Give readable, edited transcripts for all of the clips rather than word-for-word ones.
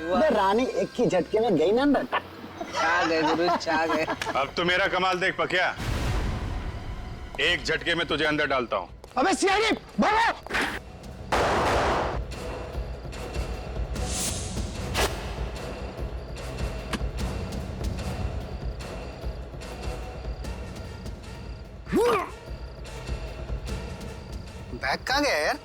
रानी एक ही झटके में गई ना अंदर। छा गए गुरु, छा गए। अब तो मेरा कमाल देख पकिया, एक झटके में तुझे अंदर डालता हूँ। अबे सियारी भागो। बैग कहाँ गया यार?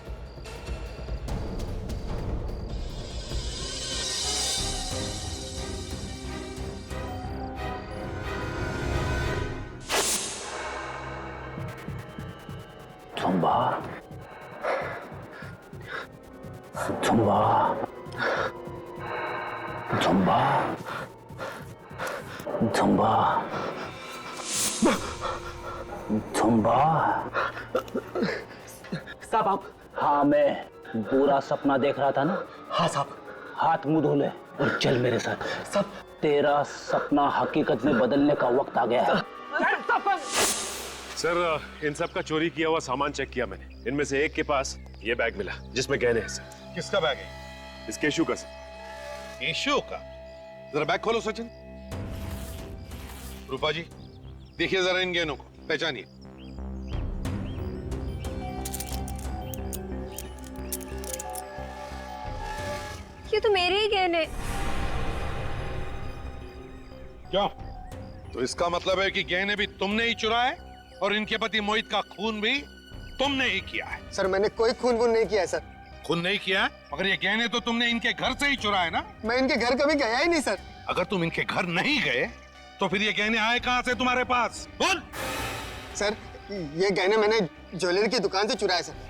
Zumba Zumba Zumba Zumba Zumba. साहब आप? हाँ, मैं बुरा सपना देख रहा था ना। हाँ साहब। हाथ मुंह धो ले और चल मेरे साथ। सब तेरा सपना हकीकत में बदलने का वक्त आ गया है। सर, इन सब का चोरी किया हुआ सामान चेक किया मैंने। इनमें से एक के पास ये बैग मिला जिसमें गहने हैं सर। किसका बैग है? इस केशु का सर। केशु का? जरा बैग खोलो सचिन। रूपा जी, देखिए जरा इन गहनों को, पहचानिए। ये तो मेरे ही गहने। क्या? तो इसका मतलब है कि गहने भी तुमने ही चुराए और इनके पति मोहित का खून भी तुमने ही किया है। सर मैंने कोई खून वून नहीं किया है सर। खून नहीं किया है? मगर ये गहने तो तुमने इनके घर से ही चुराए ना? मैं इनके घर कभी गया ही नहीं सर। अगर तुम इनके घर नहीं गए तो फिर ये गहने आए कहां से तुम्हारे पास? बोल। सर ये गहने मैंने ज्वेलरी की दुकान से चुराए सर।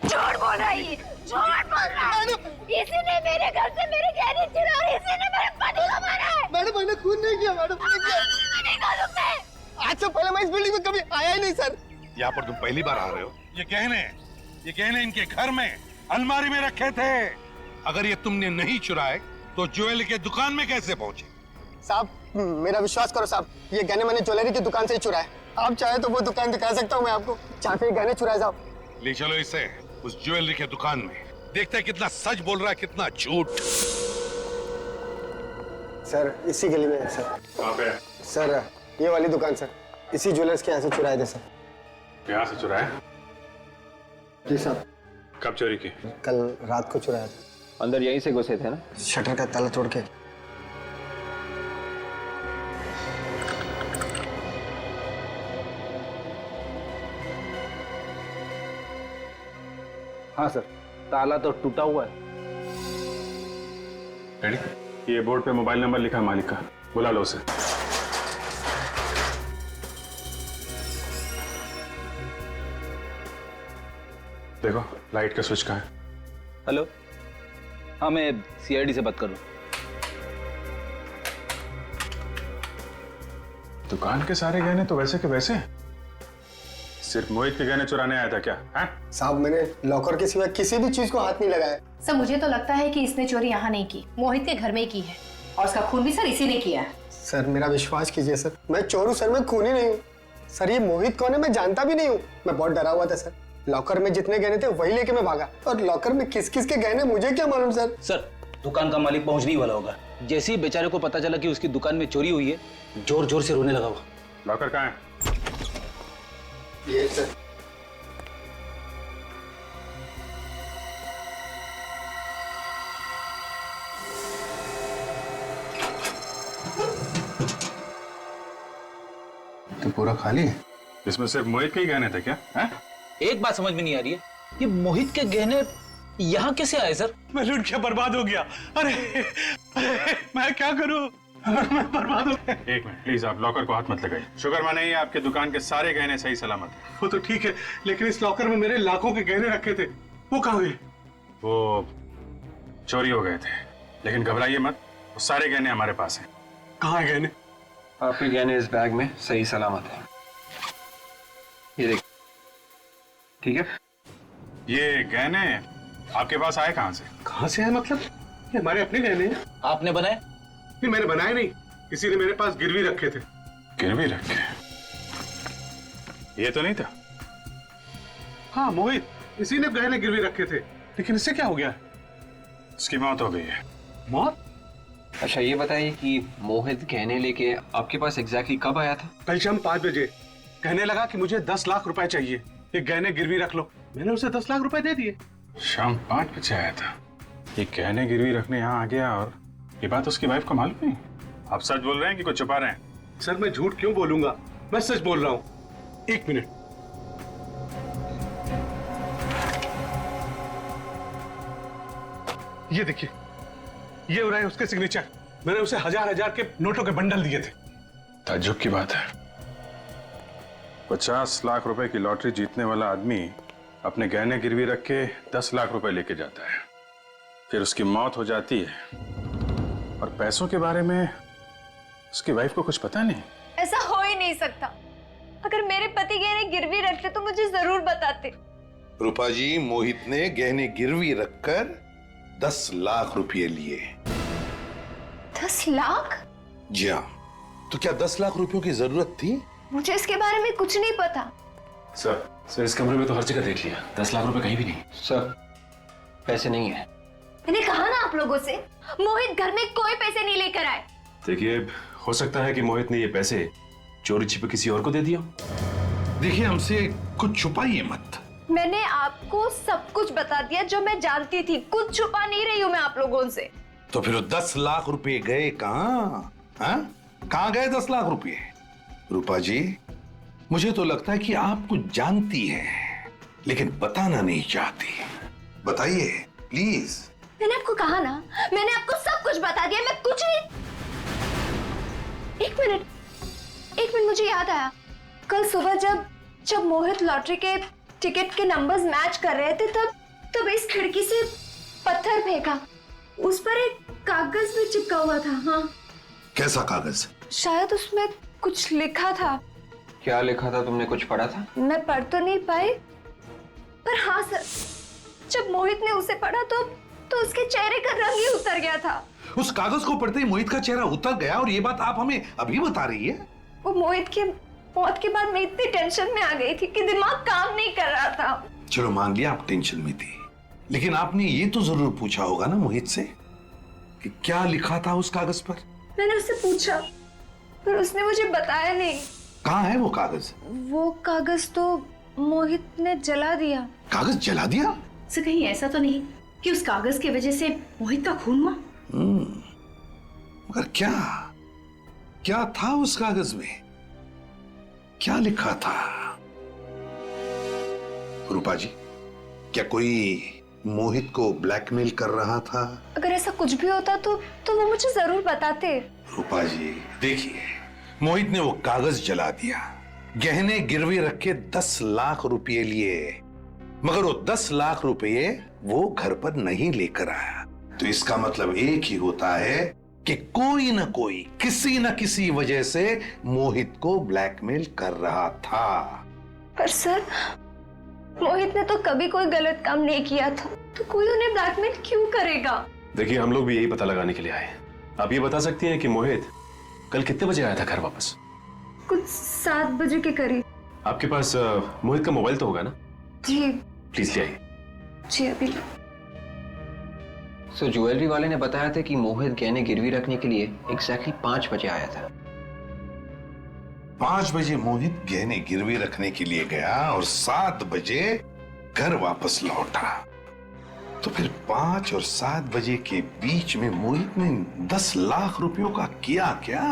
झूठ बोल रहा है ये, झूठ बोल रहा है। इसी ने मेरे घर से मेरे गहने चुराए, इसी ने मेरे पति को मारा है। मैडम मैंने खून नहीं किया मैडम। नहीं मालूम मैं। आज से पहले मैं इस बिल्डिंग में कभी आया ही नहीं सर। यहाँ पर तुम पहली बार आ रहे हो? ये गहने इनके घर में अलमारी में रखे थे। अगर ये तुमने नहीं चुराए तो ज्वेलरी के दुकान में कैसे पहुंचे? साहब मेरा विश्वास करो साहब, ये गहने मैंने ज्वेलरी की दुकान से ही चुराए। आप चाहे तो वो दुकान दिखा सकता हूँ मैं आपको, जहाँ से गहने चुराए साहब। ले चलो इसे उस ज्वेलरी के दुकान में, देखते हैं कितना सच बोल रहा है कितना झूठ। सर इसी गली में है सर। कहाँ पे? सर ये वाली दुकान सर, इसी ज्वेलर्स के यहाँ से चुराए थे सर। यहाँ से चुराए? जी साहब। कब चोरी की? कल रात को चुराया था। अंदर यहीं से घुसे थे ना? शटर का ताला तोड़ के। हाँ सर, ताला तो टूटा हुआ है। रेडी? ये बोर्ड पे मोबाइल नंबर लिखा है मालिक का, बुला लो उसे। देखो लाइट का स्विच कहाँ है? हेलो, हाँ मैं सीआईडी से बात कर रहा हूँ। दुकान के सारे गहने तो वैसे के वैसे? सिर्फ मोहित के गहने चुराने आया था क्या? है? साहब मैंने लॉकर के सिवा किसी भी चीज को हाथ नहीं लगाया। सर मुझे तो लगता है कि इसने चोरी यहाँ नहीं की, मोहित के घर में ही की है, और उसका खून भी सर इसी ने किया है। सर मेरा विश्वास कीजिए सर, मैं चोर हूँ सर, मैं खूनी नहीं हूँ सर। ये मोहित कौन है मैं जानता भी नहीं हूँ। मैं बहुत डरा हुआ था सर। लॉकर में जितने गहने थे वही लेके मैं भागा, और लॉकर में किस किस के गहने मुझे क्या मालूम सर। सर दुकान का मालिक पहुंचने ही वाला होगा। जैसे ही बेचारे को पता चला कि उसकी दुकान में चोरी हुई है, जोर जोर से रोने लगा वो। लॉकर कहाँ है? ये सर। तो पूरा खाली है? इसमें सिर्फ मोहित के ही गहने थे क्या? है? एक बात समझ में नहीं आ रही है, ये मोहित के गहने यहाँ कैसे आए सर? मैं लूट के बर्बाद हो गया। अरे मैं क्या करूं? मैं बर्बाद हो गया। एक मिनट प्लीज, आप लॉकर को हाथ मत लगाइए। शुक्र माने ही आपके दुकान के सारे गहने सही सलामत हैं। वो तो ठीक है, लेकिन इस लॉकर में मेरे लाखों के गहने रखे थे, वो कहाँ गए? वो चोरी हो गए थे, लेकिन घबराइए मत, वो सारे गहने हमारे पास हैं। कहाँ है गहने? आपके गहने इस बैग में सही सलामत है। ये देख, ठीक है? ये गहने आपके पास आए कहाँ से? कहाँ से है मतलब? ये हमारे अपने गहने हैं। आपने बनाए? नहीं मैंने बनाए नहीं, किसी ने मेरे पास गिरवी रखे थे। गिरवी रखे? ये तो नहीं था। हाँ मोहित, इसी ने गहने गिरवी रखे थे, लेकिन इससे क्या हो गया? उसकी मौत हो गई है। मौत? अच्छा ये बताइए कि मोहित गहने लेके आपके पास एग्जैक्टली कब आया था? कल शाम 5 बजे कहने लगा कि मुझे 10 लाख रुपए चाहिए, ये गहने गिरवी रख लो। मैंने उसे 10 लाख रुपए दे दिए। शाम 5 बजे आया था, ये गहने गिरवी रखने यहाँ आ गया और ये बात उसकी वाइफ को मालूम नहीं? आप सच बोल रहे हैं कि कुछ छुपा रहे हैं? सर मैं झूठ क्यों बोलूंगा, मैं सच बोल रहा हूँ। 1 मिनट। ये देखिए, ये हो रहा है उसके सिग्नेचर। मैंने उसे हजार के नोटों के बंडल दिए थे। ताज्जुब की बात है, 50 लाख रुपए की लॉटरी जीतने वाला आदमी अपने गहने गिरवी रख के 10 लाख रुपए लेके जाता है, फिर उसकी मौत हो जाती है और पैसों के बारे में उसकी वाइफ को कुछ पता नहीं। ऐसा हो ही नहीं सकता। अगर मेरे पति गहने गिरवी रखते तो मुझे जरूर बताते। रूपा जी, मोहित ने गहने गिरवी रखकर 10 लाख रुपए लिए। 10 लाख? जी हाँ। तो क्या 10 लाख रुपयों की जरूरत थी? मुझे इसके बारे में कुछ नहीं पता। सर इस कमरे में तो हर जगह देख लिया, 10 लाख रुपए कहीं भी नहीं। सर पैसे नहीं है। मैंने कहा ना आप लोगों से, मोहित घर में कोई पैसे नहीं लेकर आए। देखिए, हो सकता है कि मोहित ने ये पैसे चोरी छिपे किसी और को दे दिया। देखिए, हमसे कुछ छुपाइए मत। मैंने आपको सब कुछ बता दिया जो मैं जानती थी, कुछ छुपा नहीं रही हूँ मैं आप लोगों से। तो फिर 10 लाख रुपए गए कहाँ? कहाँ गए 10 लाख रुपए? रूपा जी, मुझे तो लगता है कि आप कुछ जानती हैं, लेकिन बताना नहीं चाहती। बताइए प्लीज। मैंने आपको कहा ना, मैंने आपको सब कुछ बता दिया, मैं कुछ नहीं। एक मिनट, मुझे याद आया। कल सुबह जब मोहित लॉटरी के टिकट के नंबर्स मैच कर रहे थे, तब इस खिड़की से पत्थर फेंका। उस पर एक कागज भी चिपका हुआ था। हाँ। कैसा कागज? शायद उसमें कुछ लिखा था। क्या लिखा था? तुमने कुछ पढ़ा था? मैं पढ़ तो नहीं पाई, पर हाँ सर, जब मोहित ने उसे पढ़ा तो उसके चेहरे का रंग ही उतर गया था। उस कागज को पढ़ते ही मोहित का चेहरा उतर गया, और ये बात आप हमें अभी बता रही है? वो मोहित के मौत के बाद मैं इतनी टेंशन में आ गई थी कि दिमाग काम नहीं कर रहा था। चलो मान लिया आप टेंशन में थी, लेकिन आपने ये तो जरूर पूछा होगा ना मोहित से कि क्या लिखा था उस कागज पर? मैंने उससे पूछा, पर उसने मुझे बताया नहीं। कहाँ है वो कागज? वो कागज तो मोहित ने जला दिया। कागज जला दिया? सर कहीं ऐसा तो नहीं कि उस कागज की वजह से मोहित का खून हुआ? मगर क्या था उस कागज में? क्या लिखा था? रूपा जी, क्या कोई मोहित को ब्लैकमेल कर रहा था? अगर ऐसा कुछ भी होता तो वो मुझे जरूर बताते। रूपा जी देखिए, मोहित ने वो कागज जला दिया, गहने गिरवी रख के 10 लाख रुपए लिए, मगर वो 10 लाख रुपए वो घर पर नहीं लेकर आया। तो इसका मतलब एक ही होता है कि कोई ना कोई किसी न किसी वजह से मोहित को ब्लैकमेल कर रहा था। पर सर, मोहित ने तो कभी कोई गलत काम नहीं किया था, तो कोई उन्हें ब्लैकमेल क्यों करेगा? देखिए, हम लोग भी यही पता लगाने के लिए आए। आप ये बता सकती हैं कि मोहित कल कितने बजे आया था घर वापस? कुछ 7 बजे के करीब। आपके पास मोहित का मोबाइल तो होगा ना? जी। प्लीज ले आइए। जी अभी। सो ज्वेलरी वाले ने बताया था कि मोहित गहने गिरवी रखने के लिए एग्जैक्टली 5 बजे आया था। 5 बजे मोहित गहने गिरवी रखने के लिए गया और 7 बजे घर वापस लौटा। तो फिर 5 और 7 बजे के बीच में मोहित ने 10 लाख रुपयों का किया क्या?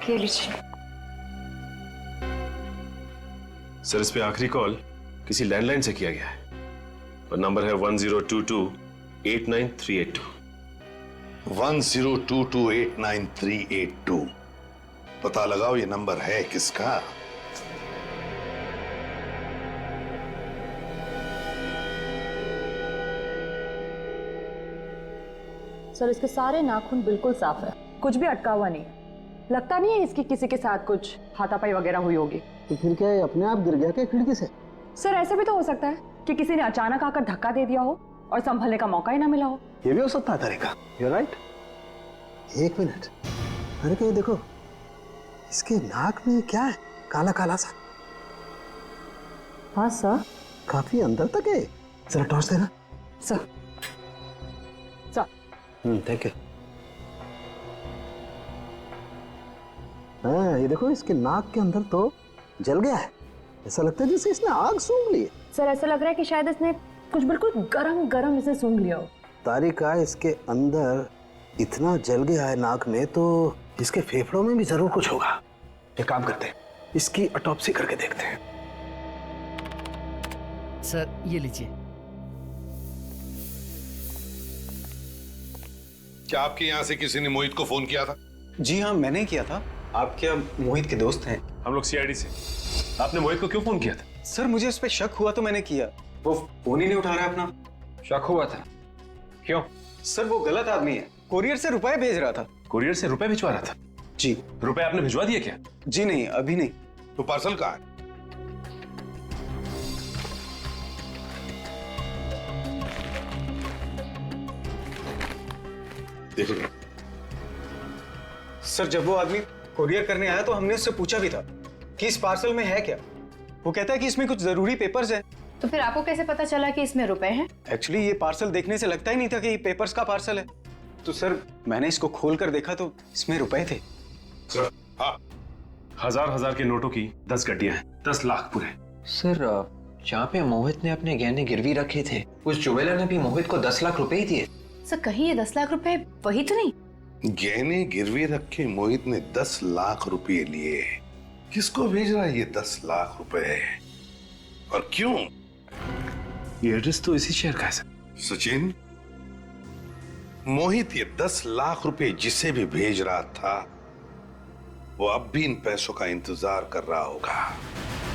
ये लीजिए। सर, इस पे आखिरी कॉल किसी लैंडलाइन से किया गया है और नंबर है 1022-89382। 1022-89382। पता लगाओ ये नंबर है किसका? सर, इसके सारे नाखून बिल्कुल साफ है, कुछ भी अटका हुआ नहीं। लगता नहीं है इसकी किसी के साथ कुछ हाथापाई वगैरह हुई होगी। तो फिर क्या अपने आप गिर गया क्या खिड़की से? सर, ऐसा भी तो हो सकता है कि किसी ने अचानक आकर धक्का दे दिया हो और संभलने का मौका ही ना मिला हो। ये भी हो सकता है तरीका। You're right। 1 मिनट, अरे कहीं देखो, इसके नाक में क्या है? काला काला सा। हाँ सर। काफी अंदर तक है, जरा टॉर्च देना। Sir, thank you. हाँ, ये देखो इसके नाक के अंदर तो जल गया है, ऐसा लगता है जैसे इसने आग सूंघ ली है। सर ऐसा लग रहा है कि शायद इसने कुछ बिल्कुल गरम गरम इसे सूंघ लिया हो। तारिका, इसके अंदर इतना जल गया है नाक में, तो इसके फेफड़ों में भी जरूर कुछ होगा। एक काम करते हैं, इसकी ऑटोप्सी करके देखते हैं। सर ये लीजिए। क्या आपके यहाँ से किसी ने मोहित को फोन किया था? जी हाँ, मैंने किया था। आप क्या मोहित के दोस्त हैं? हम लोग सीआईडी से। आपने मोहित को क्यों फोन किया था? सर मुझे उस पर शक हुआ तो मैंने किया। वो फोन ही नहीं उठा रहा अपना। शक हुआ था? क्यों? सर वो गलत आदमी है, कुरियर से रुपए भेज रहा था। कुरियर से रुपए भिजवा रहा था? जी। रुपए आपने भिजवा दिए क्या? जी नहीं, अभी नहीं। तो पार्सल कहाँ है? देखो सर जब वो आदमी कुरियर करने आया तो हमने उससे पूछा भी था कि इस पार्सल में है क्या। वो कहता है कि इसमें कुछ जरूरी पेपर्स हैं। तो फिर आपको कैसे पता चला कि इसमें रुपए हैं? एक्चुअली ये पार्सल देखने से लगता ही नहीं था कि ये पेपर्स का पार्सल है। तो सर मैंने इसको खोल कर देखा तो इसमें रुपए थे। सर हाँ, हजार के नोटों की 10 गड्डियां हैं, 10 लाख पूरे। सर जहाँ पे मोहित ने अपने गहने गिरवी रखे थे, उस ज्वेलर ने भी मोहित को 10 लाख रुपए ही दिए। सर कहीं ये 10 लाख रुपए वही तो नहीं? गहने गिरवी रखे मोहित ने 10 लाख रुपए लिए। किसको भेज रहा है ये 10 लाख रुपए और क्यों? ये एड्रेस तो इसी शहर का है सर। सचिन, मोहित ये 10 लाख रुपए जिसे भी भेज रहा था वो अब भी इन पैसों का इंतजार कर रहा होगा।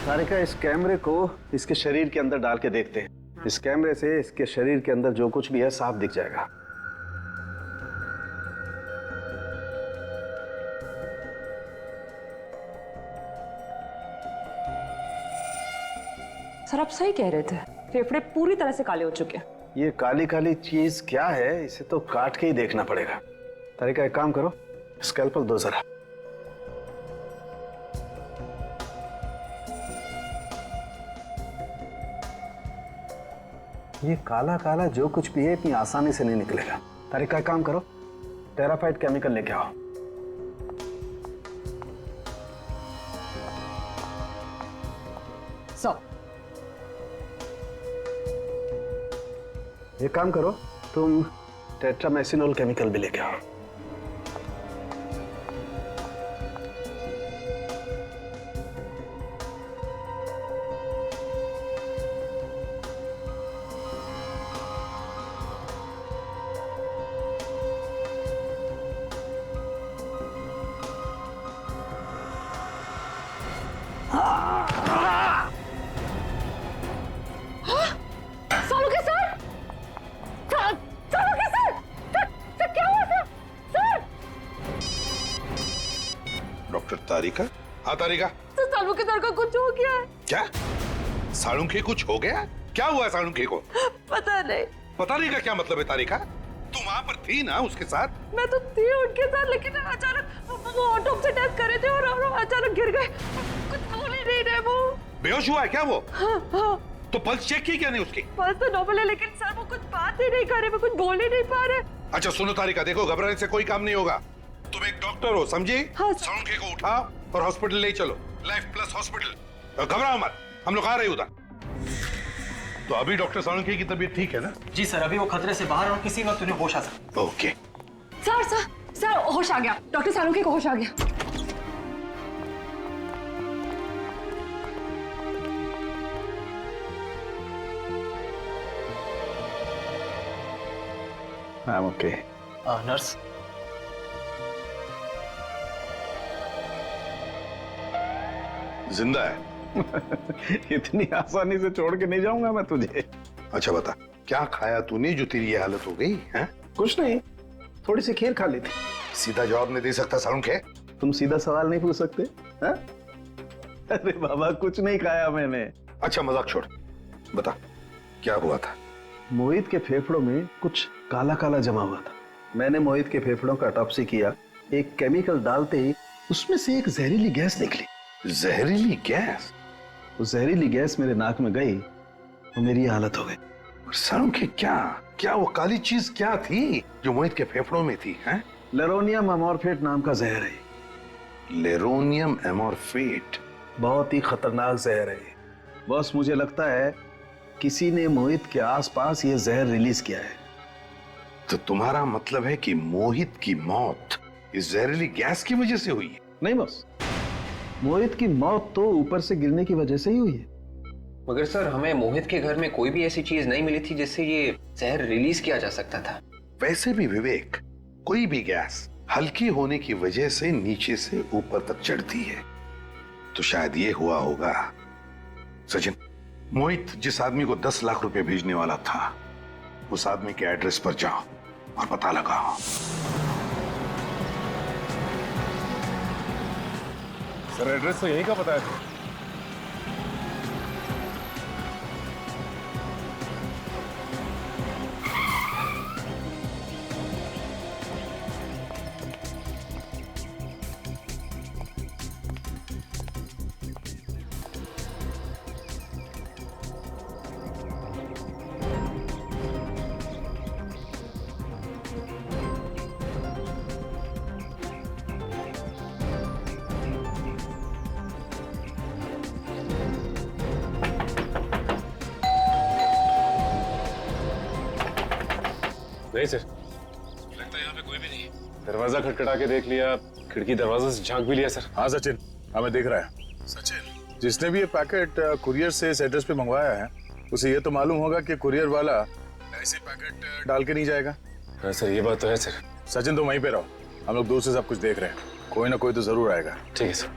तारिका, इस कैमरे को इसके शरीर के अंदर डाल के देखते हैं। इस कैमरे से इसके शरीर के अंदर जो कुछ भी है साफ दिख जाएगा। सर आप सही कह रहे थे, फेफड़े पूरी तरह से काले हो चुके हैं। ये काली काली चीज क्या है, इसे तो काट के ही देखना पड़ेगा। तारिका एक काम करो, स्कैल्पल दो जरा। ये काला काला जो कुछ भी है इतनी आसानी से नहीं निकलेगा। तारिका एक काम करो, टेराफाइट केमिकल लेके आओ। एक काम करो, तुम टेट्रामेसिनोल केमिकल भी लेके आओ। डॉक्टर तारिका? हाँ तारिका। तो सालुंखे सर का कुछ हो गया है। क्या? सालुंखे कुछ हो गया? क्या हुआ है सालुंखे को? पता नहीं। पता नहीं का क्या मतलब है तारिका? तुम वहां पर थी ना उसके साथ? मैं तो थी उनके साथ, लेकिन अचानक वो ऑटोप्सी टेस्ट कर रहे थे और अचानक गिर गए। कुछ बोल ही नहीं रहे। वो बेहोश हुआ है क्या वो? हाँ। तो पल्स चेक की क्या नहीं उसकी? पल्स तो नॉर्मल है, लेकिन सर वो कुछ बात ही नहीं कर रहे, वो कुछ बोल ही नहीं पा रहे। अच्छा सुनो तारिका, देखो घबराने से कोई काम नहीं होगा। तुम एक डॉक्टर हो, समझी? हाँ, सालुंखे को उठाओ और हॉस्पिटल ले चलो, लाइफ प्लस हॉस्पिटल। घबराओ मत, हम लोग आ रहे हैं उधर। तो अभी डॉक्टर सालुंखे की तबीयत ठीक है ना? जी सर, अभी वो खतरे से बाहर और किसी वक्त उन्हें होश आ सकता। ओके। सर होश आ गया, डॉक्टर सालुंखे को होश आ गया। I'm okay. नर्स, जिंदा है? इतनी आसानी से छोड़ के नहीं जाऊंगा मैं तुझे। अच्छा बता, क्या खाया तूने जो तेरी ये हालत हो गई है? कुछ नहीं, थोड़ी सी खीर खा ली थी। सीधा जवाब नहीं दे सकता सालुंखे? तुम सीधा सवाल नहीं पूछ सकते? है? अरे बाबा कुछ नहीं खाया मैंने। अच्छा मजाक छोड़, बता क्या हुआ था? मोहित के फेफड़ों में कुछ काला काला जमा हुआ था। मैंने मोहित के फेफड़ों का ऑटोप्सी किया। एक केमिकल डालते ही उसमें से एक जहरीली गैस निकली। जहरीली गैस? वो जहरीली गैस मेरे नाक में गई तो मेरी ये हालत हो गई। सालुंखे क्या क्या वो काली चीज क्या थी जो मोहित के फेफड़ों में थी? हैं? लेरोनियम अमोर्फेट नाम का जहर है। लेरोनियम एमोर्फेट? बहुत ही खतरनाक जहर है बॉस। मुझे लगता है किसी ने मोहित के आसपास ये जहर रिलीज किया है। तो तुम्हारा मतलब है कि मोहित की मौत इस जहरीली गैस की वजह से हुई है? नहीं बॉस, मोहित की मौत तो ऊपर से गिरने की वजह से ही हुई है। मगर सर, हमें मोहित के घर में कोई भी ऐसी चीज नहीं मिली थी जिससे ये जहर रिलीज किया जा सकता था। वैसे भी विवेक, कोई भी गैस हल्की होने की वजह से नीचे से ऊपर तक चढ़ती है, तो शायद ये हुआ होगा। सचिन, मोहित जिस आदमी को 10 लाख रुपए भेजने वाला था, उस आदमी के एड्रेस पर जाओ और पता लगाओ। सर एड्रेस तो यहीं का पता है। नहीं सर, लगता है यहाँ पे कोई भी नहीं। दरवाजा खटखटा के देख लिया, खिड़की दरवाजा से झांक भी लिया सर। हाँ सचिन, हमें दिख रहा है। सचिन, जिसने भी ये पैकेट कुरियर से इस एड्रेस पे मंगवाया है, उसे ये तो मालूम होगा कि कुरियर वाला ऐसे पैकेट डाल के नहीं जाएगा। हाँ सर, ये बात तो है सर। सचिन, तुम वहीं पे रहो, हम लोग दूर से सब कुछ देख रहे हैं। कोई ना कोई तो जरूर आएगा। ठीक है सर।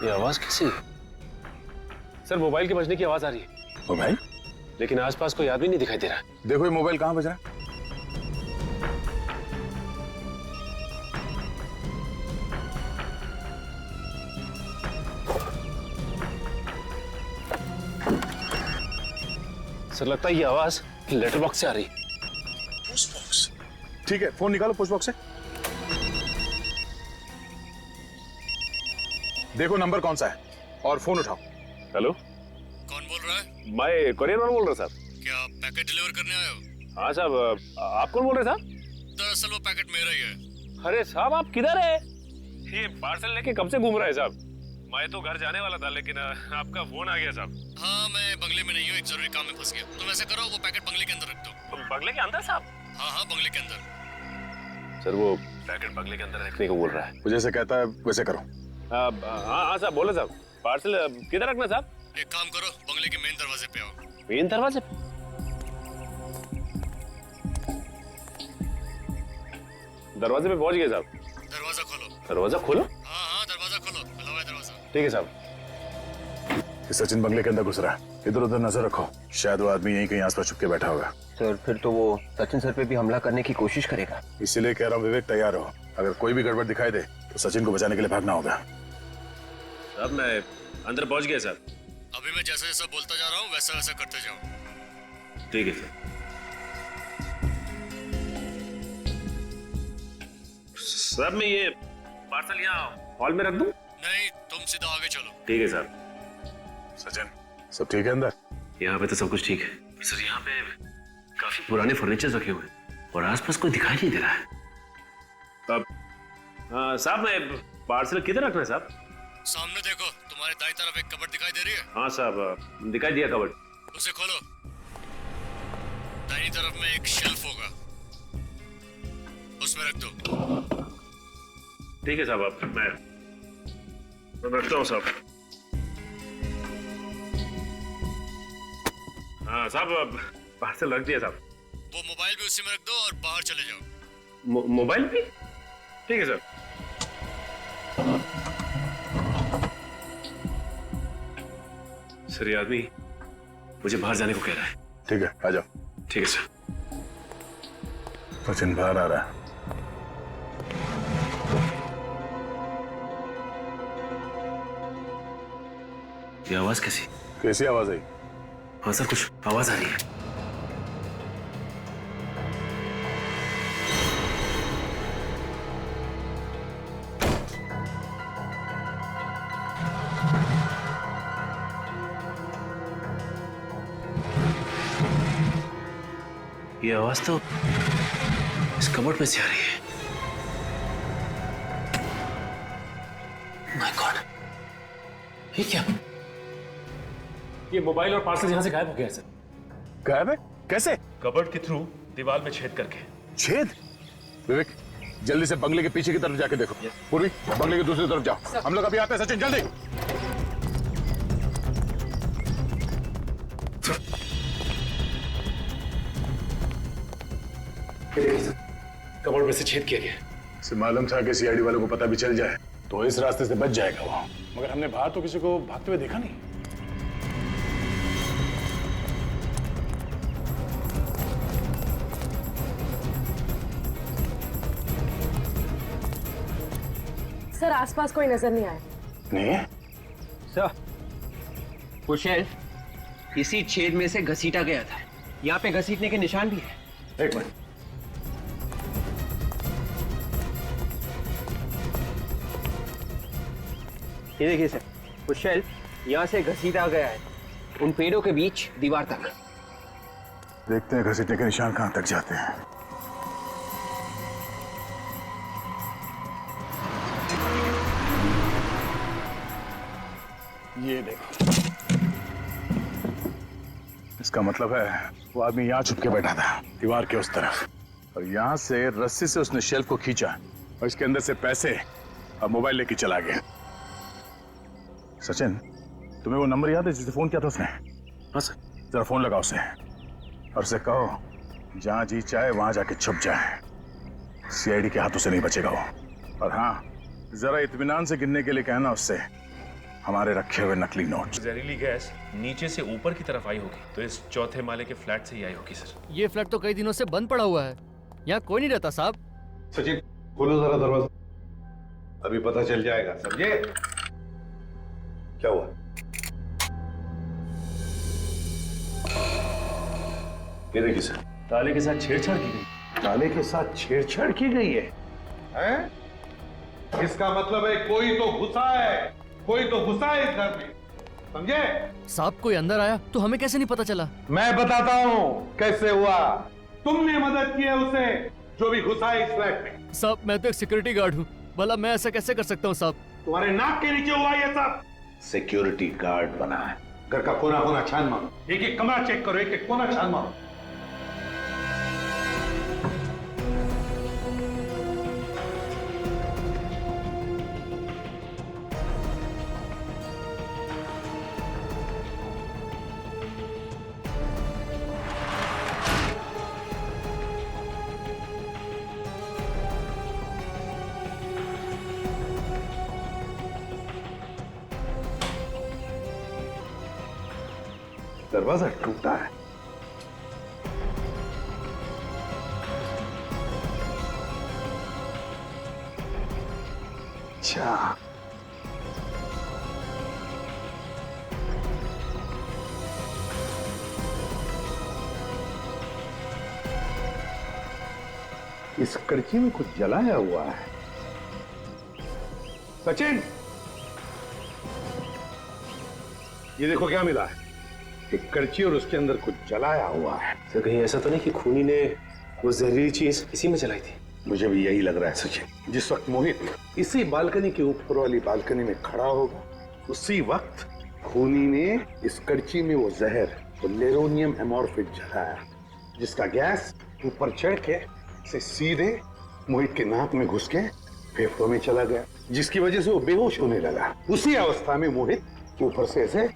ये आवाज कैसी है? सर, मोबाइल के बजने की आवाज आ रही है। मोबाइल? लेकिन आसपास कोई आदमी नहीं दिखाई दे रहा है। देखो ये मोबाइल कहाँ बज रहा है। सर, लगता है ये आवाज लेटर बॉक्स से आ रही है। Post box? ठीक है, फोन निकालो पोस्ट बॉक्स से। देखो नंबर कौन सा है और फोन उठाओ। हेलो, कौन बोल रहा है? मैं कोरियर वाला बोल रहा साहब। क्या आप पैकेट डिलीवर करने आए हो? हाँ साहब, आप कौन बोल रहे साहब? दरअसल वो पैकेट मेरा ही है। अरे साहब, आप किधर है? ये पार्सल लेके कब से घूम रहा है साहब? मैं तो घर जाने वाला था, लेकिन आपका फोन आ गया साहब। हाँ, मैं बंगले में नहीं हूँ, एक जरूरी काम में फंस गया। तुम ऐसा करो, वो पैकेट बंगले के अंदर रख दो। बंगले के अंदर साहब? हाँ हाँ, बंगले के अंदर। सर, वो पैकेट बंगले के अंदर रखने को बोल रहा है। जैसे कहता है वैसे करो। हाँ हाँ साहब, बोलो साहब। पार्सल किधर रखना साहब? एक काम करो, बंगले के मेन दरवाजे पे आओ। मेन दरवाजे? दरवाजे पे पहुंच गए साहब। दरवाजा खोलो। दरवाजा खोलो? हाँ हाँ, दरवाजा खोलो, खुला हुआ है दरवाजा। ठीक है साहब। सचिन बंगले के अंदर घुस रहा है, इधर उधर नजर रखो, शायद वो आदमी यहीं कहीं आसपास छुप के बैठा होगा। सर, फिर तो वो सचिन सर पे भी हमला करने की कोशिश करेगा। इसीलिए कह रहा हूँ विवेक, तैयार रहो। अगर कोई भी गड़बड़ दिखाई दे तो सचिन को बचाने के लिए भागना होगा। अब मैं अंदर पहुंच गया साहब। अभी मैं जैसा जैसा बोलता जा रहा हूँ वैसा वैसा करते जाओ। ठीक है सर। साहब, मैं ये पार्सल यहाँ हॉल में रख दूं? नहीं, तुम सीधा आगे चलो। ठीक है साहब। सचिन, सब ठीक है अंदर? यहाँ पे तो सब कुछ ठीक है सर। यहाँ पे काफी पुराने फर्नीचर रखे हुए हैं और आसपास कोई दिखाई नहीं दे रहा है। अब साहब, मैं पार्सल किधर रखना है साहब? सामने देखो, तुम्हारे दाईं तरफ एक कबर्ड दिखाई दे रही है? हाँ साहब, दिखाई दिया कबर्ड। उसे खोलो। दाईं तरफ में एक शेल्फ होगा, उसमें रख दो। ठीक है साहब, अब मैं रखता हूँ साहब। हाँ साहब, अब पार्सल रख दिया साहब। वो मोबाइल भी उसी में रख दो और बाहर चले जाओ। मोबाइल भी? ठीक है सर। सर, ये आदमी मुझे बाहर जाने को कह रहा है। ठीक है, आ जाओ। ठीक है सर। सचिन बाहर आ रहा है। ये आवाज कैसी? कैसी आवाज आई? हाँ सर, कुछ आवाज आ रही है। ये आवाज तो इस कबर्ड में से आ रही है। माय गॉड, ये क्या? ये मोबाइल और पार्सल यहाँ से गायब हो गया सर। गायब है? कैसे? कबर्ड के थ्रू दीवार में छेद करके। छेद? विवेक, जल्दी से बंगले के पीछे की तरफ जाके देखो। पूर्वी, बंगले की दूसरी तरफ जाओ। हम लोग अभी आते हैं सचिन, जल्दी। कबर्ड में से छेद किया गया। इसे मालूम था कि सीआईडी वालों को पता भी चल जाए तो इस रास्ते से बच जाएगा वो, मगर हमने बाहर तो किसी को भागते हुए देखा नहीं। सर आसपास कोई नजर नहीं आया। नहीं सर, वो शेल्फ इसी छेद में से घसीटा गया था। यहाँ पे घसीटने के निशान भी है। एक मिनट, ये देखिए सर, वो शेल्फ यहाँ से घसीटा गया है उन पेड़ों के बीच दीवार तक। देखते हैं घसीटने के निशान कहां तक जाते हैं। ये देखो, इसका मतलब है वो आदमी यहां छुप के बैठा था दीवार के उस तरफ, और यहां से रस्सी से उसने शेल्फ को खींचा और इसके अंदर से पैसे और मोबाइल लेके चला गया। सचिन, तुम्हें वो नंबर याद है जिससे फोन किया था उसने? हाँ सर। जरा फोन लगाओ उसे और उसे कहो जहां जी चाहे वहां जाके छुप जाए, सीआईडी के हाथों से नहीं बचेगा वो। और हाँ, जरा इत्मीनान से गिनने के लिए कहना उससे हमारे रखे हुए नकली नोट। जहरीली गैस नीचे से ऊपर की तरफ आई होगी, तो इस चौथे माले के फ्लैट से ही आई होगी सर। ये फ्लैट तो कई दिनों से बंद पड़ा हुआ है, यहाँ कोई नहीं रहता साहब। सचिन, खोलो जरा दरवाजा, अभी पता चल जाएगा। समझे? क्या हुआ? ये देखिए सर, ताले के साथ छेड़छाड़ की गई। ताले के साथ छेड़छाड़ की गई है, हैं? इसका मतलब है कोई तो घुसा है, कोई तो घुसा है इस घर में, समझे? साहब कोई अंदर आया तो हमें कैसे नहीं पता चला? मैं बताता हूँ कैसे हुआ। तुमने मदद की है उसे जो भी घुसा है इस फ्लैट में। साहब मैं तो एक सिक्योरिटी गार्ड हूँ, भला मैं ऐसा कैसे कर सकता हूँ साहब? तुम्हारे नाक के नीचे हुआ ये सब। सिक्योरिटी गार्ड बना है, घर का कोना कोना छान मारो, एक एक कमरा चेक करो, एक एक कोना छान मारो। दरवाजा टूटा है। अच्छा, इस कड़ची में कुछ जलाया हुआ है। सचिन, ये देखो क्या मिला है, एक कड़ची और उसके अंदर कुछ जलाया हुआ है। सर कहीं ऐसा तो नहीं कि खूनी ने वो जहरीली चीज इसी में जलाई थी? मुझे भी यही लग रहा है सचिन। जिस वक्त मोहित इसी बालकनी के ऊपर वाली बालकनी में खड़ा होगा, उसी वक्त खूनी ने इस कड़ची में वो जहर, वो लेरोनियम एमोर्फिक जलाया, जिसका गैस ऊपर चढ़ के से सीधे मोहित के नाक में घुस के फेफड़ों में चला गया, जिसकी वजह से वो बेहोश होने लगा। उसी अवस्था में मोहित ऊपर से ऐसे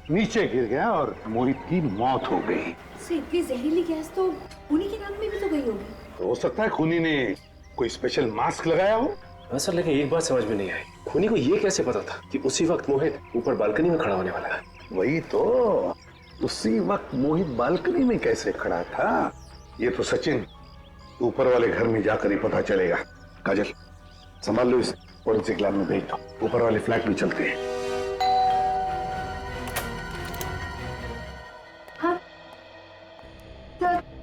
नीचे गिर गया और मोहित की मौत हो गई। इतनी जहरीली गैस तो उन्हीं के नाक में भी तो गई होगी। तो हो सकता है खूनी ने कोई स्पेशल मास्क लगाया हो। हाँ सर, लेकिन एक बात समझ में नहीं आई, खूनी को ये कैसे पता था कि उसी वक्त मोहित ऊपर बालकनी में खड़ा होने वाला है? वही तो, उसी वक्त मोहित बालकनी में कैसे खड़ा था, ये तो सचिन ऊपर वाले घर में जाकर ही पता चलेगा। काजल, संभाल लो इसे, फोरेंसिक लैब में भेज दो, ऊपर वाले फ्लैट में चलते हैं।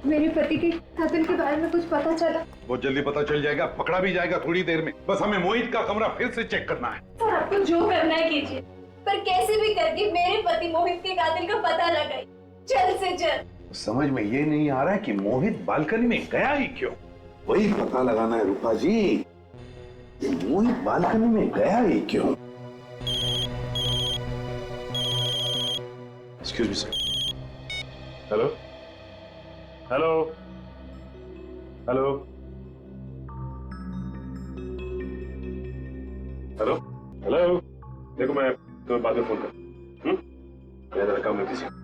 मेरे पति के कत्ल के बारे में कुछ पता चला? बहुत जल्दी पता चल जाएगा, पकड़ा भी जाएगा थोड़ी देर में। बस हमें मोहित का कमरा फिर से चेक करना है। सर आपको जो करना है कीजिए, पर कैसे भी करके मेरे पति मोहित के कातिल का पता लगाइए, जल्द से जल्द। समझ में ये नहीं आ रहा है कि मोहित बालकनी में गया ही क्यों। वही पता लगाना है रूपा जी, कि मोहित बालकनी में गया ही क्यों। Excuse me sir. Hello hello hello hello hello, देखो मैं तुम्हें बाद में फोन कर। मैं जरा काम में बिजी हूं।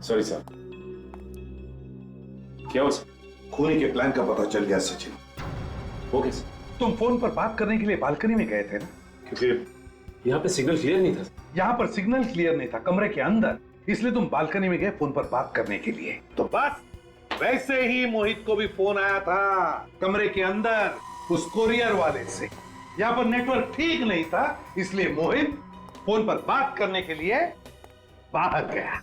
Sorry sir. क्या हुआ सर? खूनी के प्लान का पता चल गया सचिन। वो कैसे? तुम फोन पर बात करने के लिए बालकनी में गए थे ना? क्योंकि यहाँ पे सिग्नल क्लियर नहीं था। यहाँ पर सिग्नल क्लियर नहीं था, कमरे के अंदर, इसलिए तुम बालकनी में गए फोन पर बात करने के लिए। तो बस वैसे ही मोहित को भी फोन आया था कमरे के अंदर उस कोरियर वाले से। यहाँ पर नेटवर्क ठीक नहीं था, इसलिए मोहित फोन पर बात करने के लिए बाहर गया।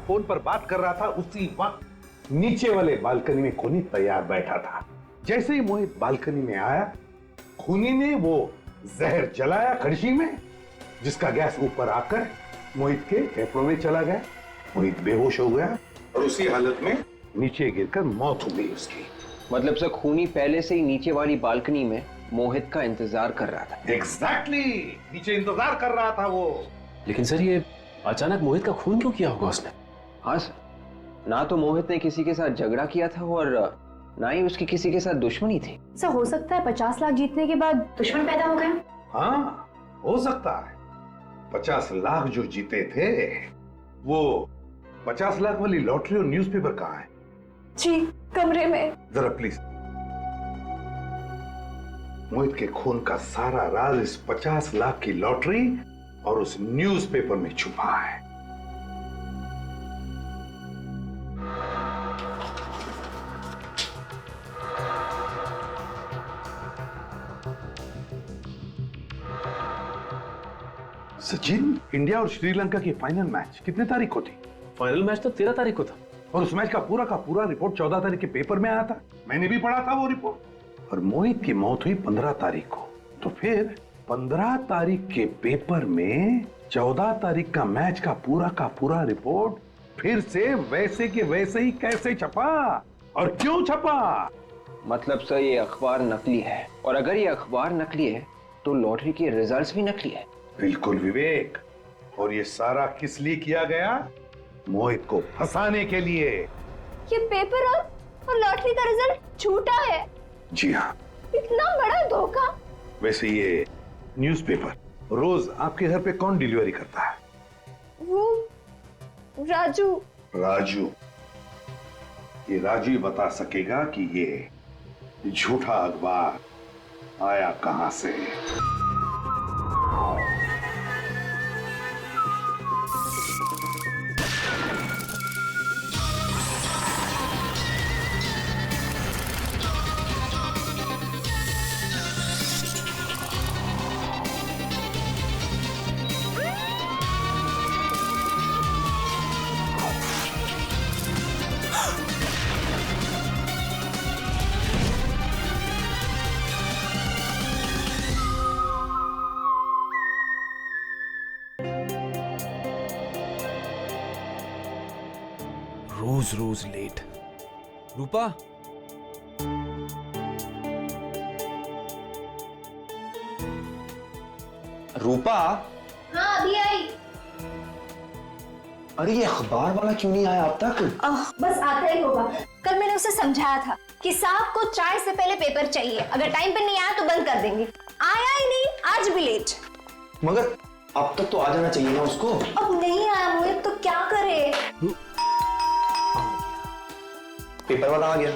फोन पर बात कर रहा था, उसी वक्त नीचे वाले बालकनी में खूनी तैयार बैठा था। जैसे ही मोहित बालकनी में आया, खूनी ने वो जहर जलाया कड़छी में, जिसका गैस ऊपर आकर मोहित के फेफड़ों में चला गया। मोहित बेहोश हो गया और उसी हालत में नीचे गिरकर मौत हो गई उसकी। मतलब सर खूनी पहले से ही नीचे वाली बालकनी में मोहित का इंतजार कर रहा था। एग्जैक्टली, नीचे इंतजार कर रहा था वो। लेकिन सर ये अचानक मोहित का खून क्यों किया होगा उसने? हाँ सर, ना तो मोहित ने किसी के साथ झगड़ा किया था और ना ही उसकी किसी के साथ दुश्मनी थी। सर हो सकता है 50 लाख जीतने के बाद दुश्मन पैदा हो गए। हाँ हो सकता है। 50 लाख जो जीते थे, वो 50 लाख वाली लॉटरी और न्यूज़पेपर कहाँ है? जी कमरे में। जरा प्लीज। मोहित के खून का सारा राज इस 50 लाख की लॉटरी और उस न्यूज़पेपर में छुपा है। सचिन, इंडिया और श्रीलंका की फाइनल मैच कितने तारीख को थी? फाइनल मैच तो 13 तारीख को था। और उस मैच का पूरा रिपोर्ट 14 तारीख के पेपर में आया था। मैंने भी पढ़ा था वो रिपोर्ट। और मोहित की मौत हुई 15 तारीख को। तो फिर 15 तारीख के पेपर में 14 तारीख का मैच का पूरा रिपोर्ट फिर से वैसे के वैसे ही कैसे छपा और क्यों छपा? मतलब सर ये अखबार नकली है, और अगर ये अखबार नकली है तो लॉटरी के रिजल्ट्स भी नकली है। बिल्कुल विवेक। और ये सारा किस लिए किया गया? मोहित को फंसाने के लिए। ये पेपर और लॉटरी का रिजल्ट झूठा है। जी हाँ। इतना बड़ा धोखा। वैसे ये न्यूज़पेपर रोज आपके घर पे कौन डिलीवरी करता है? वो राजू। राजू। ये राजू ही बता सकेगा कि ये झूठा अखबार आया कहां से। रोज लेट। रूपा, रूपा। हाँ अभी आई। अरे ये अखबार वाला क्यों नहीं आया अब तक? बस आता ही होगा। कल मैंने उसे समझाया था कि साहब को चाय से पहले पेपर चाहिए, अगर टाइम पे नहीं आया तो बंद कर देंगे। आया ही नहीं, आज भी लेट। मगर अब तक तो आ जाना चाहिए ना उसको। अब नहीं आया मोहित तो क्या करे? पेपर वाला आ गया।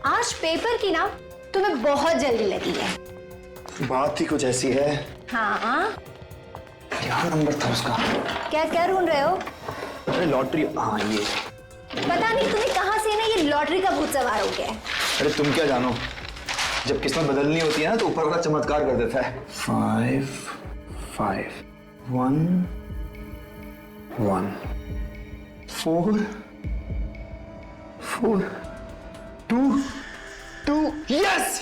आज पेपर की ना तुम्हें बहुत जल्दी लगी है। बात ही कुछ ऐसी है। हाँ क्या नंबर था उसका? क्या क्या ढूंढ रहे हो? अरे लॉटरी। हाँ ये। पता नहीं तुम्हें कहां से ना ये लॉटरी का भूत सवार हो गया है। अरे तुम क्या जानो, जब किस्मत बदलनी होती है ना तो ऊपर वाला चमत्कार कर देता है। 5 5 1 1 4 4 2 यस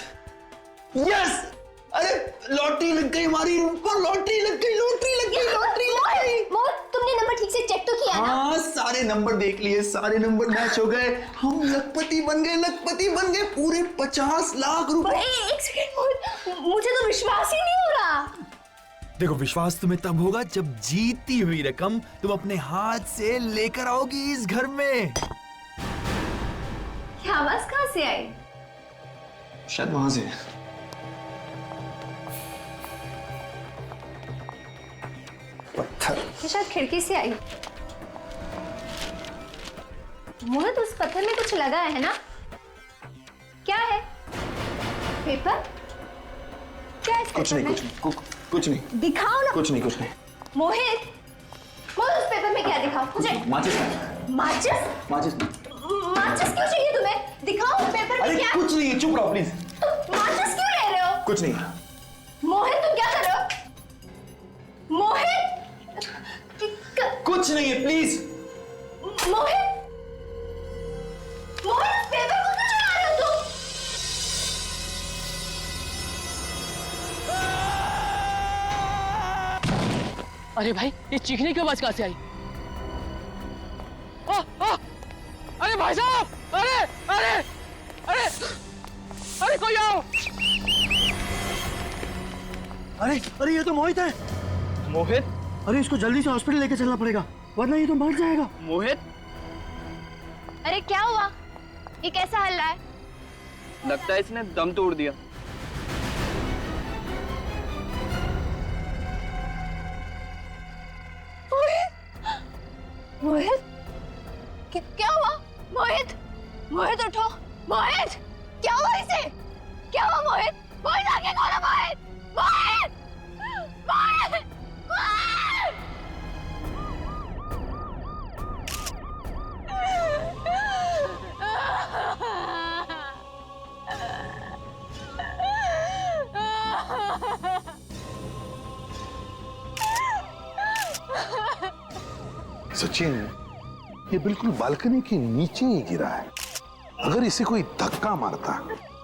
यस। अरे लॉटरी लग गई हमारी रूपा, लॉटरी लग गई, लॉटरी लग गई, लॉटरी लग गई। मोहित, तुमने नंबर ठीक से चेक तो किया ना? हाँ, सारे नंबर देख लिए, सारे नंबर मैच हो गए, हम लखपति बन गए, लखपति बन गए, पूरे 50 लाख रुपए। एक सेकंड मोहित, मुझे तो विश्वास ही नहीं हो रहा। देखो, विश्वास तुम्हें तब होगा जब जीती हुई रकम तुम अपने हाथ से लेकर आओगी इस घर में। क्या आवाज कहाँ से आई? शायद वहां से। पत्थर। ये शायद खिड़की से आई। मोहित, उस पत्थर में कुछ लगा है ना? क्या है? पेपर? क्या है? कुछ नहीं, कुछ नहीं। दिखाओ ना। कुछ नहीं। मोहित, उस पेपर में क्या दिखाओ मुझे? माचिस। माचिस क्यों चाहिए तुम्हें? दिखाओ पेपर में क्या? कुछ नहीं है, चुप रहो प्लीज। माचिस क्यों ले रहे हो? कुछ नहीं। मोहित, तुम क्या कर रहे हो? मोहित, कुछ नहीं है, प्लीज। मोहित, पेपर को क्यों चला रहे हो तुम? अरे भाई, ये चीखने की आवाज कहां से आई? अरे भाई साहब, अरे कोई आओ। अरे ये तो मोहित है। मोहित? अरे इसको जल्दी से हॉस्पिटल लेके चलना पड़ेगा, वरना ये तो मर जाएगा। मोहित? अरे क्या हुआ? ये कैसा हल रहा है? लगता है इसने दम तोड़ दिया। मोहित, क्या हुआ? मोहित उठो। मोहित, क्या हुआ इसे? क्या हुआ मोहित? मोहित आगे खोलो। मोहित! सचिन, ये बिल्कुल बालकनी के नीचे ही गिरा है। अगर इसे कोई धक्का मारता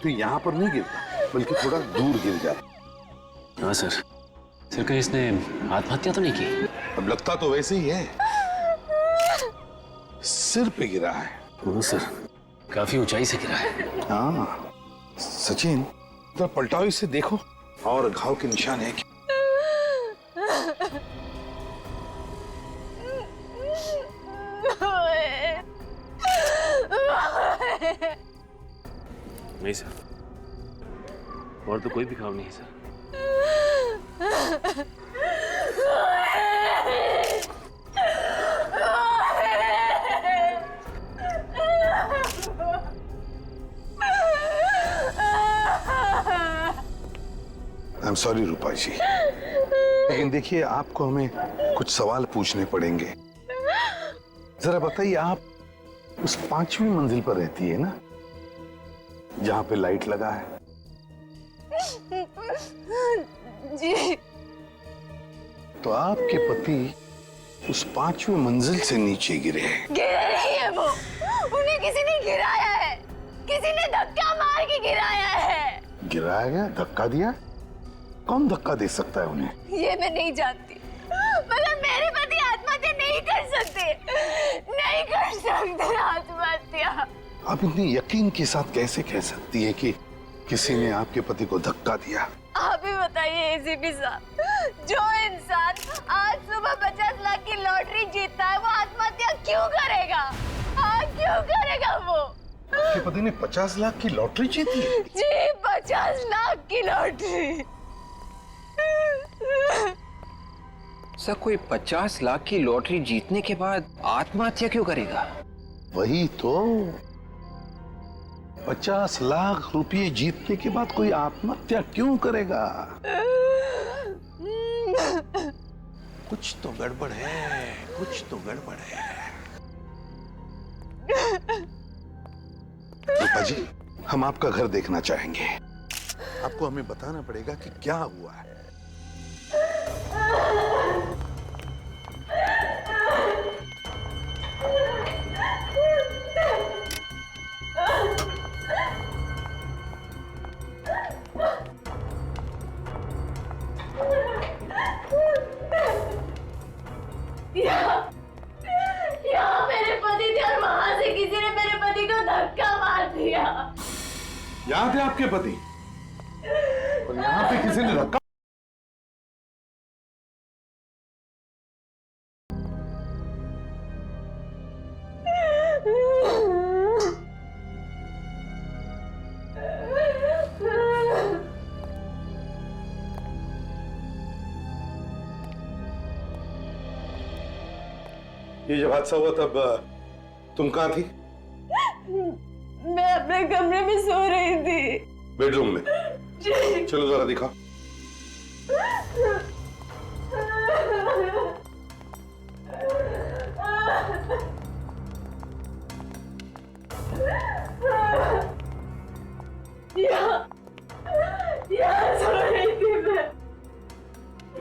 तो यहाँ पर नहीं गिरता, बल्कि थोड़ा दूर गिर जाता। हाँ सर, कहीं इसने आत्महत्या तो नहीं की? अब लगता तो वैसे ही है, सिर पे गिरा है। हाँ सर, काफी ऊंचाई से गिरा है। हाँ सचिन, तो पलटाओ इसे, देखो और घाव के निशान है क्या? नहीं सर, और तो कोई भी घाव नहीं है सर। आई एम सॉरी रूपा जी, लेकिन देखिए आपको हमें कुछ सवाल पूछने पड़ेंगे। जरा बताइए, आप उस 5वीं मंजिल पर रहती है ना, जहां पे लाइट लगा है? जी। तो आपके पति उस 5वीं मंजिल से नीचे गिरे हैं। गिरा नहीं है वो, उन्हें किसी ने गिराया है, किसी ने धक्का मार के गिराया है। गिराया गया? धक्का दिया? कौन धक्का दे सकता है उन्हें? ये मैं नहीं जानती, मगर मेरे पति आत्महत्या नहीं कर सकते आत्महत्या। आप इतनी यकीन के साथ कैसे कह सकती है कि किसी ने आपके पति को धक्का दिया? आप ही बताइए एसीपी साहब, जो इंसान आज सुबह 50 लाख की लॉटरी जीतता है, वो आत्महत्या क्यों करेगा? हाँ, क्यों करेगा वो? आपके पति ने 50 लाख की लॉटरी जीती है? जी, 50 लाख की लॉटरी। सर, कोई 50 लाख की लॉटरी जीतने के बाद आत्महत्या क्यों करेगा? वही तो, 50 लाख रुपए जीतने के बाद कोई आत्महत्या क्यों करेगा? कुछ तो गड़बड़ है, कुछ तो गड़बड़ है। रूपा जी, हम आपका घर देखना चाहेंगे। आपको हमें बताना पड़ेगा कि क्या हुआ है। यहाँ मेरे पति थे और वहां से किसी ने मेरे पति को धक्का मार दिया। यहाँ थे आपके पति और यहाँ पे किसी ने धक्का। ये जब हादसा हुआ तब तुम कहाँ थी? मैं अपने कमरे में सो रही थी। बेडरूम में? चलो जरा दिखाओ। यहाँ सो रही थी मैं।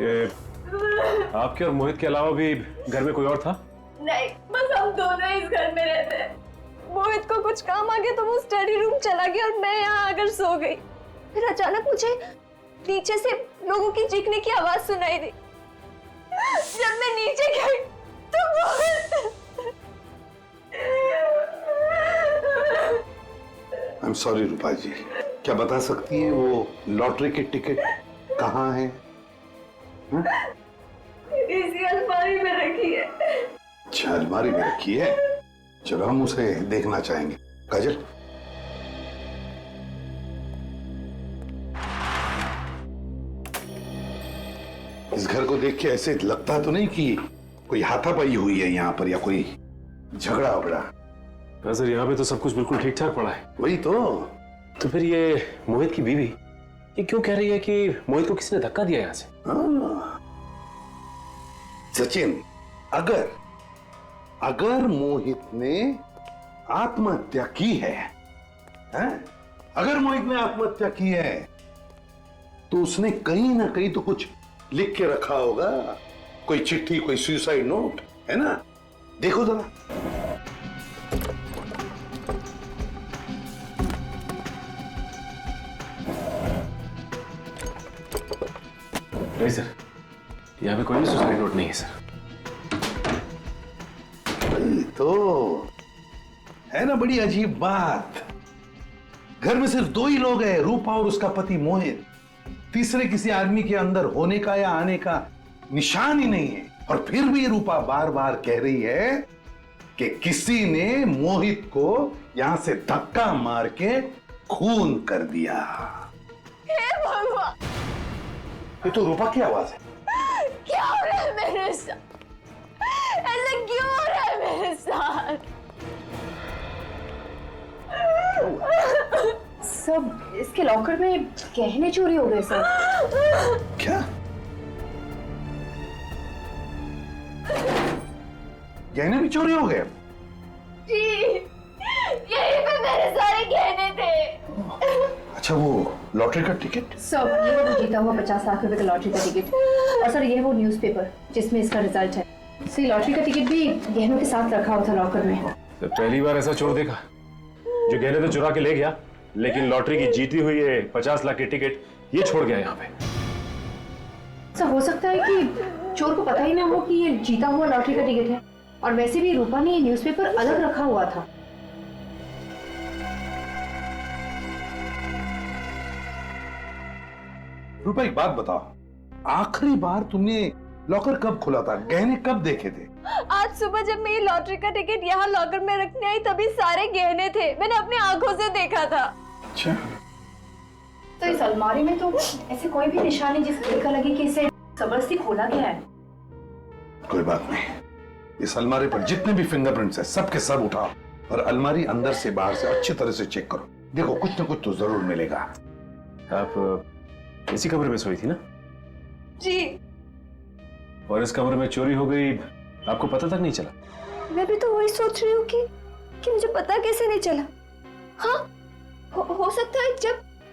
ये आपके और मोहित के अलावा भी घर में कोई और था? नहीं, बस हम दोनों ही इस घर में रहते हैं। मोहित को कुछ काम आ गया तो वो स्टडी रूम चला गया और मैं यहाँ आकर सो गई। फिर अचानक मुझे नीचे से लोगों की चीखने की आवाज सुनाई दी। जब मैं नीचे गई तो मोहित। आई एम सॉरी रूपा जी, क्या बता सकती है वो लॉटरी की टिकट कहाँ है? इसी अलमारी में रखी है। अच्छा, अलमारी में रखी है। चलो हम उसे देखना चाहेंगे। काजल, इस घर को देख के ऐसे लगता तो नहीं कि कोई हाथापाई हुई है यहाँ पर या कोई झगड़ा वगड़ा। सर यहाँ पे तो सब कुछ बिल्कुल ठीक ठाक पड़ा है। वही तो फिर ये मोहित की बीवी ये क्यों कह रही है कि मोहित को किसी ने धक्का दिया यहाँ से? सचिन, अगर मोहित ने आत्महत्या की है, अगर मोहित ने आत्महत्या की है तो उसने कहीं ना कहीं तो कुछ लिख के रखा होगा, कोई चिट्ठी, कोई सुसाइड नोट, है ना? देखो जरा। नहीं सर, यहाँ पे कोई भी सुसाइड नोट नहीं है सर। तो है ना बड़ी अजीब बात। घर में सिर्फ दो ही लोग हैं, रूपा और उसका पति मोहित। तीसरे किसी आदमी के अंदर होने का या आने का निशान ही नहीं है। और फिर भी रूपा बार बार कह रही है कि किसी ने मोहित को यहां से धक्का मार के खून कर दिया। हे भगवान, ये तो रूपा की आवाज है। क्या हो रहा है मेरे साथ? ऐसा क्यों हो रहा है मेरे साथ? सब इसके लॉकर में गहने चोरी हो गए सर। क्या? गहने भी चोरी हो गए? जी, यहीं पे मेरे सारे गहने थे। अच्छा, वो लॉटरी का टिकट? सर ये है वो जीता हुआ 50 लाख रुपए का लॉटरी का टिकट। और सर ये है वो न्यूज़पेपर जिसमें इसका रिजल्ट है। सर लॉटरी का टिकट भी गहनों के साथ रखा हुआ था लॉकर में। तो पहली बार ऐसा चोर देखा जो गहने तो चुरा के ले गया, लेकिन लॉटरी की जीती हुई है 50 लाख की टिकट ये छोड़ गया यहाँ पे। सर हो सकता है कि चोर को पता ही ना हो कि ये जीता हुआ लॉटरी का टिकट है। और वैसे भी रूपा ने ये न्यूज़पेपर अलग रखा हुआ था। रूपा एक बात बताओ, आखिरी बार तुमने लॉकर कब खुला था? गहने कब देखे थे? आज सुबह जब मैं ये लॉटरी का टिकट यहाँ लॉकर में रखने आई तभी सारे गहने थे। मैंने अपनी आंखों से देखा था। अच्छा, तो इस अलमारी में तो ऐसे कोई भी निशानी जिससे देखा लगे कि इसे जबरदस्ती खोला गया है। कोई बात नहीं, इस अलमारी पर जितने भी फिंगरप्रिंट्स हैं सबके सब उठाओ और अलमारी अंदर से बाहर से अच्छी तरह से चेक करो। देखो कुछ ना कुछ तो जरूर मिलेगा। आप इसी कमरे में सोई थी ना? जी। और इस कमरे में चोरी हो गई, आपको पता तक नहीं चला? मैं भी तो वही सोच रही हूँ कि मुझे पता कैसे नहीं चला। हाँ, हो सकता है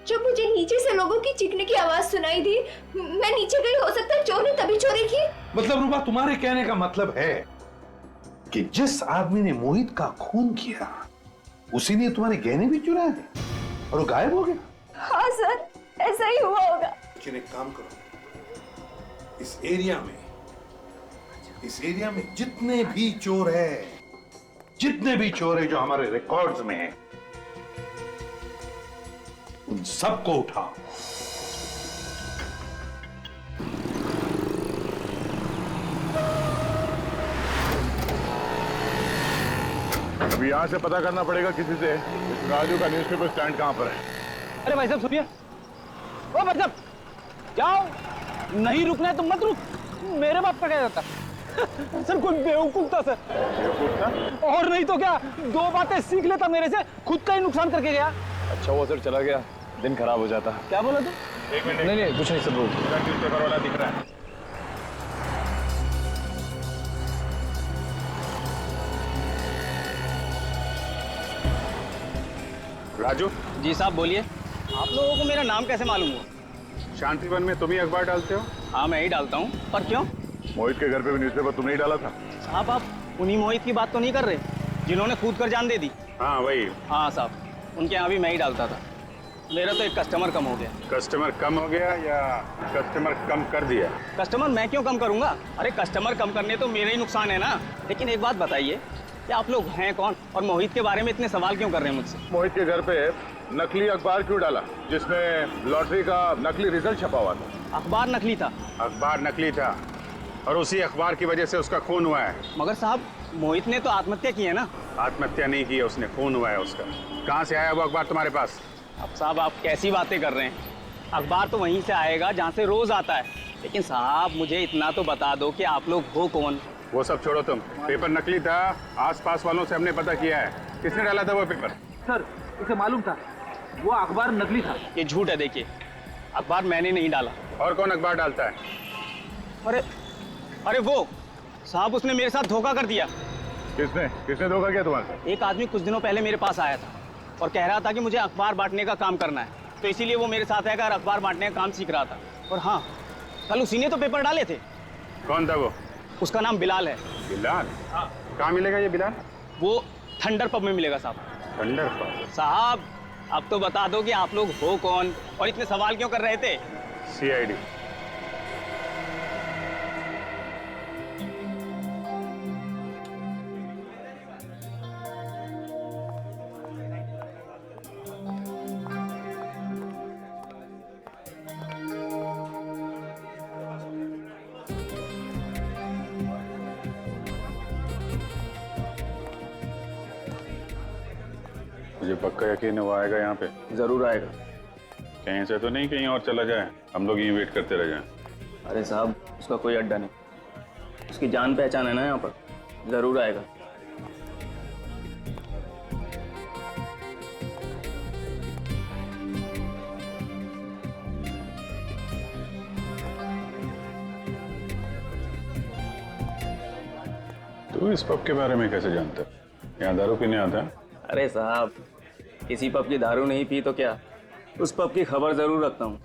जब मुझे नीचे से लोगों की चीखने की आवाज सुनाई दी, मैं नीचे गई, हो सकता है चोर ने तभी चोरी की। मतलब रूपा, तुम्हारे कहने का मतलब है कि जिस आदमी ने मोहित का खून किया उसी ने तुम्हारे गहने भी चुराए और वो गायब हो गया? हाँ सर, ऐसा ही हुआ होगा। लेकिन एक काम करो, इस एरिया में इस एरिया में जितने भी चोर है जो हमारे रिकॉर्ड्स में हैं, उन सबको उठाओ। अभी यहाँ से पता करना पड़ेगा किसी से इस राजू का न्यूज़पेपर स्टैंड कहाँ पर है। अरे भाई साहब सुनिए, ओ भाई साहब जाओ, नहीं रुकना है तो मत रुक, मेरे बाप का क्या जाता। सर कोई बेवकूफ था सर। बेवकूफ था? और नहीं तो क्या, दो बातें सीख लेता मेरे से, खुद का ही नुकसान करके गया। अच्छा वो सर चला गया, दिन खराब हो जाता। क्या बोला तू? एक मिनट। नहीं कुछ नहीं सर, वो न्यूज़पेपर वाला दिख रहा है। राजू। जी साहब बोलिए। आप लोगों को मेरा नाम कैसे मालूम हुआ? शांतिवन में तुम ही अखबार डालते हो? हाँ मैं ही डालता हूँ, पर क्यों? मोहित के घर पे भी न्यूज़पेपर तुमने ही डाला था? साहब आप उन्हीं मोहित की बात तो नहीं कर रहे जिन्होंने कूद कर जान दे दी? हाँ वही। हाँ साहब, उनके यहाँ भी मैं ही डालता था। मेरा तो एक कस्टमर कम हो गया। कस्टमर कम हो गया या कस्टमर कम कर दिया? कस्टमर मैं क्यों कम करूंगा? अरे कस्टमर कम करने तो मेरा ही नुकसान है ना। लेकिन एक बात बताइए कि आप लोग हैं कौन और मोहित के बारे में इतने सवाल क्यों कर रहे हैं मुझसे? मोहित के घर पे नकली अखबार क्यों डाला जिसमें लॉटरी का नकली रिजल्ट छपा हुआ था? अखबार नकली था। अखबार नकली था और उसी अखबार की वजह से उसका खून हुआ है। मगर साहब मोहित ने तो आत्महत्या की है ना। आत्महत्या नहीं की है उसने, खून हुआ है उसका। कहाँ से आया वो अखबार तुम्हारे पास? अब साहब आप कैसी बातें कर रहे हैं? अखबार तो वहीं से आएगा जहाँ से रोज आता है। लेकिन साहब मुझे इतना तो बता दो कि आप लोग हो कौन? वो सब छोड़ो तुम, पेपर नकली था, आसपास वालों से हमने पता किया है। किसने डाला था वो पेपर? सर उसे मालूम था वो अखबार नकली था। ये झूठ है, देखिए अखबार मैंने नहीं डाला। और कौन अखबार डालता है? अरे वो साहब उसने मेरे साथ धोखा कर दिया। किसने धोखा किया तुम्हारे साथ? एक आदमी कुछ दिनों पहले मेरे पास आया था और कह रहा था कि मुझे अखबार बांटने का काम करना है, तो इसीलिए वो मेरे साथ आकर अखबार बांटने का काम सीख रहा था। और हाँ, कल उसी ने तो पेपर डाले थे। कौन था वो? उसका नाम बिलाल है। बिलाल? हाँ। कहाँ मिलेगा ये बिलाल? वो थंडर पब में मिलेगा साहब। Thunder pub? साहब अब तो बता दो कि आप लोग हो कौन और इतने सवाल क्यों कर रहे थे? CID। मुझे पक्का यकीन है वो आएगा यहाँ पे। जरूर आएगा। कहीं से तो नहीं कहीं और चला जाए, हम लोग यहीं वेट करते रह जाएं। अरे साहब उसका कोई अड्डा नहीं, उसकी जान पहचान है ना यहाँ पर, जरूर आएगा। तू इस पब के बारे में कैसे जानता है? यहाँ दारू पीने आता है? अरे साहब किसी पब की दारू नहीं पी तो क्या, उस पब की खबर जरूर रखता हूँ।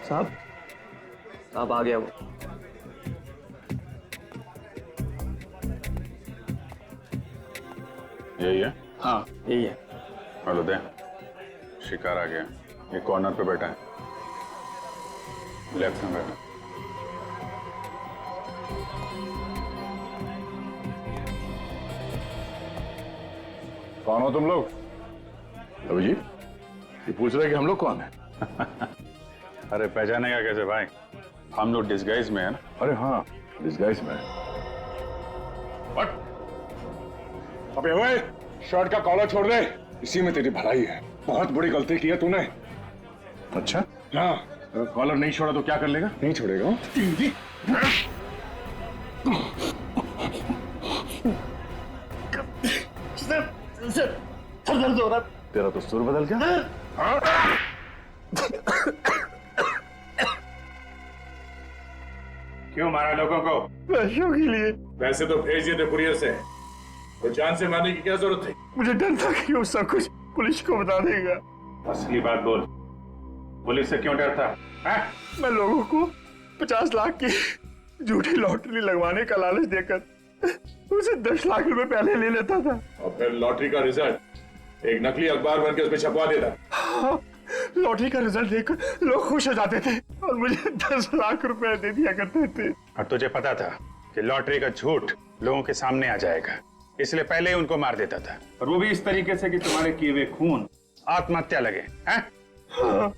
साहब आ गया वो। यही है? हाँ यही है। हेलो दे, शिकार आ गया। ये कॉर्नर पे बैठा है, लेफ्ट में बैठा। कौन हो तुम लोग? अभिजीत, ये पूछ रहे कि हम लोग कौन है? अरे पहचानेगा कैसे भाई, हम लोग डिस्गाइज में है ना। अरे हाँ डिस्गाइज में। अबे ओए, शर्ट का कॉलर छोड़ दे, इसी में तेरी भलाई है। बहुत बड़ी गलती की है तूने। अच्छा? हाँ। अगर कॉलर नहीं छोड़ा तो क्या कर लेगा? नहीं छोड़ेगा। सर दर्द हो रहा है। तेरा तो सुर बदल गया। क्यों मारा लोगों को? पैसों के लिए। वैसे तो भेज दिए थे कुरियर से, तो जान से मारने की क्या जरूरत थी? मुझे डर था कि वो सब कुछ पुलिस को बता देगा। असली बात बोल, पुलिस से क्यों डरता है? मैं लोगों को 50 लाख की झूठी लॉटरी लगवाने का लालच देकर उसे 10 लाख रुपए पहले ले लेता था। और फिर लॉटरी का रिजल्ट एक नकली अखबार बन के उसमें छपवा देता। हाँ, लॉटरी का रिजल्ट देखकर लोग खुश हो जाते थे और मुझे 10 लाख रुपए दे दिया करते थे। और तुझे पता था कि लॉटरी का झूठ लोगों के सामने आ जाएगा, इसलिए पहले ही उनको मार देता था, और वो भी इस तरीके से कि तुम्हारे किए हुए खून आत्महत्या लगे। हैं? हाँ।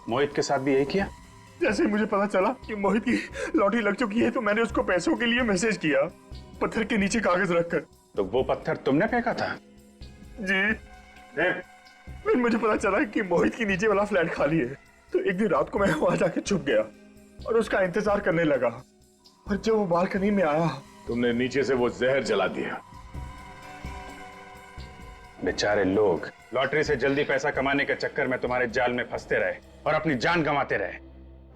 मोहित के साथ भी यही किया? जैसे ही मुझे पता चला कि मोहित की लॉटरी लग चुकी है तो मैंने उसको पैसों के लिए मैसेज किया, पत्थर के नीचे कागज रखकर। तो वो पत्थर तुमने फेंका था? जी। फिर मुझे पता चला कि मोहित के नीचे वाला फ्लैट खाली है, तो एक दिन रात को मैं वहां जाके छुप गया और उसका इंतजार करने लगा। और जब वो बालकनी में आया, तुमने नीचे से वो जहर जला दिया। बेचारे लोग लॉटरी से जल्दी पैसा कमाने के चक्कर में तुम्हारे जाल में फंसते रहे और अपनी जान गंवाते रहे,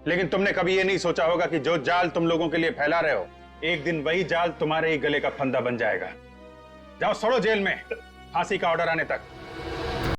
लेकिन तुमने कभी ये नहीं सोचा होगा कि जो जाल तुम लोगों के लिए फैला रहे हो, एक दिन वही जाल तुम्हारे ही गले का फंदा बन जाएगा। जाओ सड़ो जेल में, फांसी का ऑर्डर आने तक।